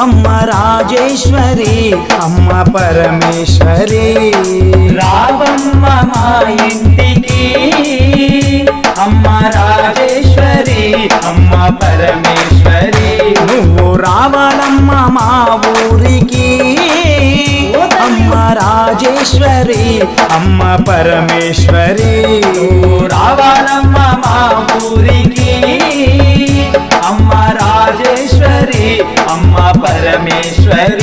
అమ్మ రాజేశ్వరి అమ్మ పరమేశ్వరి రావమ్మ మా ఇంటికి అమ్మ రాజేశ్వరి అమ్మ పరమేశ్వరి నువ్వు రావాలమ్మ మా ఊరికి అమ్మ రాజేశ్వరి అమ్మ పరమేశ్వరి రావాలమ్మ మా ఊరికి అమ్మ రాజేశ్వరి అమ్మ పరమేశ్వరి